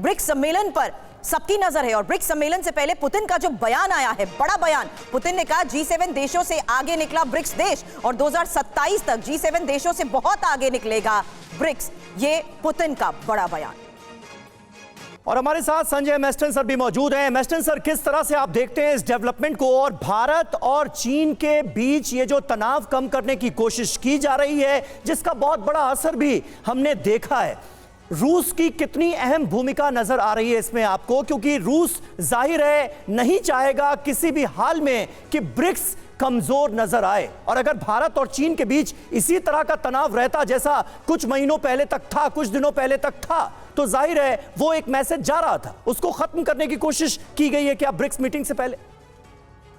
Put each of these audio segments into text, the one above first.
BRICS सम्मेलन पर सबकी नजर है और ब्रिक्स सम्मेलन से पहले पुतिन का जो बयान आया है, बड़ा बयान। पुतिन ने कहा G7 देशों से आगे निकला ब्रिक्स देश और 2027 तक G7 देशों से बहुत आगे निकलेगा ब्रिक्स। ये पुतिन का बड़ा बयान। और हमारे साथ संजय मेस्टन सर भी मौजूद हैं। मेस्टन सर, किस तरह से आप देखते हैं इस डेवलपमेंट को और भारत और चीन के बीच ये जो तनाव कम करने की कोशिश की जा रही है, जिसका बहुत बड़ा असर भी हमने देखा है, रूस की कितनी अहम भूमिका नजर आ रही है इसमें आपको? क्योंकि रूस जाहिर है नहीं चाहेगा किसी भी हाल में कि ब्रिक्स कमजोर नजर आए, और अगर भारत और चीन के बीच इसी तरह का तनाव रहता जैसा कुछ महीनों पहले तक था, कुछ दिनों पहले तक था, तो जाहिर है वो एक मैसेज जा रहा था, उसको खत्म करने की कोशिश की गई है क्या ब्रिक्स मीटिंग से पहले?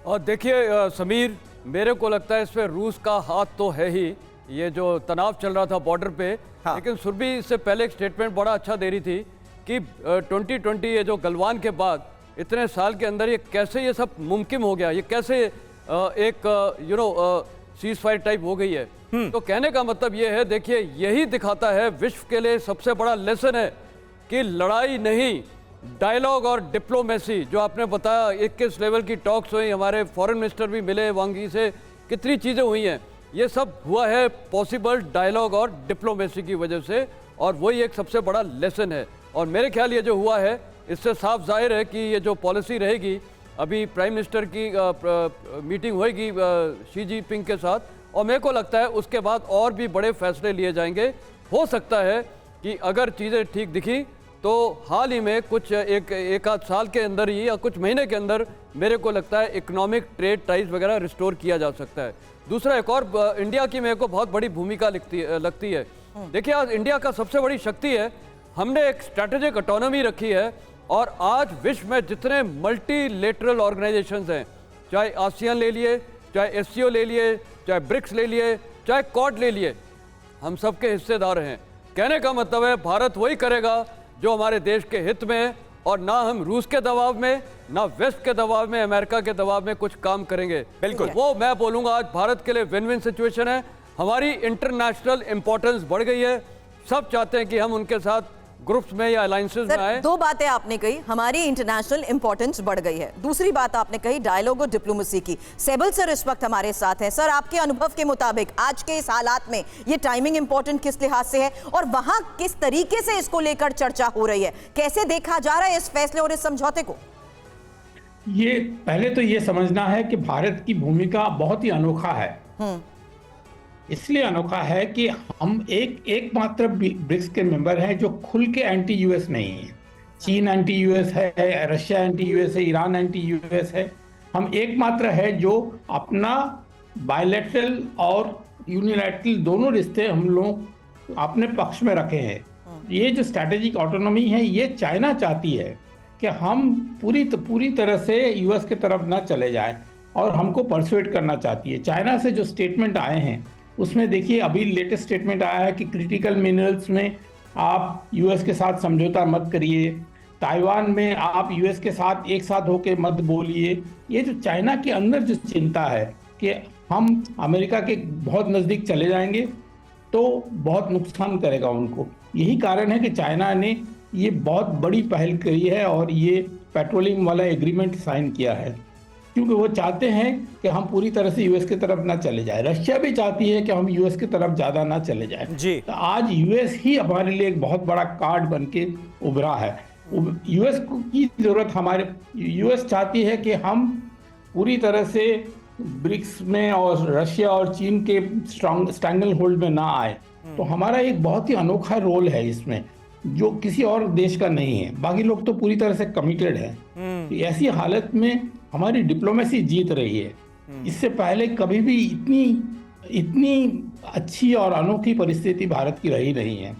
और देखिए समीर, मेरे को लगता है इसमें रूस का हाथ तो है ही। ये जो तनाव चल रहा था बॉर्डर पे, हाँ। लेकिन सुरभि इससे पहले एक स्टेटमेंट बड़ा अच्छा दे रही थी कि 2020 ये जो गलवान के बाद इतने साल के अंदर ये कैसे ये सब मुमकिन हो गया, ये कैसे एक सीज फायर टाइप हो गई है। तो कहने का मतलब ये है, देखिए यही दिखाता है, विश्व के लिए सबसे बड़ा लेसन है कि लड़ाई नहीं, डायलॉग और डिप्लोमेसी। जो आपने बताया 21 लेवल की टॉक्स हुई, हमारे फॉरेन मिनिस्टर भी मिले वांग यी से, कितनी चीज़ें हुई हैं, ये सब हुआ है पॉसिबल डायलॉग और डिप्लोमेसी की वजह से, और वही एक सबसे बड़ा लेसन है। और मेरे ख्याल ये जो हुआ है, इससे साफ जाहिर है कि ये जो पॉलिसी रहेगी, अभी प्राइम मिनिस्टर की मीटिंग होएगी शी जिनपिंग के साथ, और मेरे को लगता है उसके बाद और भी बड़े फैसले लिए जाएंगे। हो सकता है कि अगर चीज़ें ठीक दिखी तो हाल ही में कुछ एक आध साल के अंदर ही या कुछ महीने के अंदर मेरे को लगता है इकोनॉमिक ट्रेड टाइज वगैरह रिस्टोर किया जा सकता है। दूसरा, एक और इंडिया की मेरे को बहुत बड़ी भूमिका लगती है। देखिए, आज इंडिया का सबसे बड़ी शक्ति है, हमने एक स्ट्रैटेजिक ऑटोनॉमी रखी है, और आज विश्व में जितने मल्टीलेटरल ऑर्गेनाइजेशंस हैं, चाहे आसियान ले लिए, चाहे एससीओ ले लिए, चाहे ब्रिक्स ले लिए, चाहे क्वाड ले लिए, हम सबके हिस्सेदार हैं। कहने का मतलब है भारत वही करेगा जो हमारे देश के हित में है, और ना हम रूस के दबाव में, ना वेस्ट के दबाव में, अमेरिका के दबाव में कुछ काम करेंगे। बिल्कुल, वो मैं बोलूँगा आज भारत के लिए विन विन सिचुएशन है। हमारी इंटरनेशनल इंपॉर्टेंस बढ़ गई है, सब चाहते हैं कि हम उनके साथ ग्रुप्स में या अलायंसेस में आए। दो बातें आपने कही, हमारी इंटरनेशनल इंपॉर्टेंस बढ़ गई है। दूसरी बात आपने कही डायलॉग और डिप्लोमेसी की। सेबल सर इस वक्त हमारे साथ हैं। सर, आपके अनुभव के मुताबिक आज के इस हालात में ये टाइमिंग इंपॉर्टेंट किस लिहाज से है, और वहां किस तरीके से इसको लेकर चर्चा हो रही है, कैसे देखा जा रहा है इस फैसले और इस समझौते को? ये पहले तो ये समझना है कि भारत की भूमिका बहुत ही अनोखा है। इसलिए अनोखा है कि हम एकमात्र ब्रिक्स के मेंबर हैं जो खुल के एंटी यूएस नहीं है। चीन एंटी यूएस है, रशिया एंटी यूएस है, ईरान एंटी यूएस है। हम एकमात्र है जो अपना बायलैटरल और यूनिलैटरल दोनों रिश्ते हम लोग अपने पक्ष में रखे हैं। ये जो स्ट्रैटेजिक ऑटोनॉमी है, ये चाइना चाहती है कि हम पूरी तरह से यूएस की तरफ ना चले जाएं, और हमको परसुएट करना चाहती है। चाइना से जो स्टेटमेंट आए हैं उसमें देखिए, अभी लेटेस्ट स्टेटमेंट आया है कि क्रिटिकल मिनरल्स में आप यूएस के साथ समझौता मत करिए, ताइवान में आप यूएस के साथ एक साथ होके मत बोलिए। ये जो चाइना के अंदर जो चिंता है कि हम अमेरिका के बहुत नज़दीक चले जाएंगे तो बहुत नुकसान करेगा उनको, यही कारण है कि चाइना ने ये बहुत बड़ी पहल करी है और ये पेट्रोलियम वाला एग्रीमेंट साइन किया है, क्योंकि वो चाहते हैं कि हम पूरी तरह से यूएस की तरफ ना चले जाए। रशिया भी चाहती है कि हम यूएस की तरफ ज़्यादा ना चले जाए जी। तो आज यूएस ही हमारे लिए एक बहुत बड़ा कार्ड बन के उभरा है। यूएस की ज़रूरत यूएस चाहती है कि हम पूरी तरह से ब्रिक्स में और रशिया और चीन के स्ट्रैंगल होल्ड में ना आए। तो हमारा एक बहुत ही अनोखा रोल है इसमें, जो किसी और देश का नहीं है। बाकी लोग तो पूरी तरह से कमिटेड है। ऐसी हालत में हमारी डिप्लोमेसी जीत रही है। इससे पहले कभी भी इतनी अच्छी और अनोखी परिस्थिति भारत की रही नहीं है।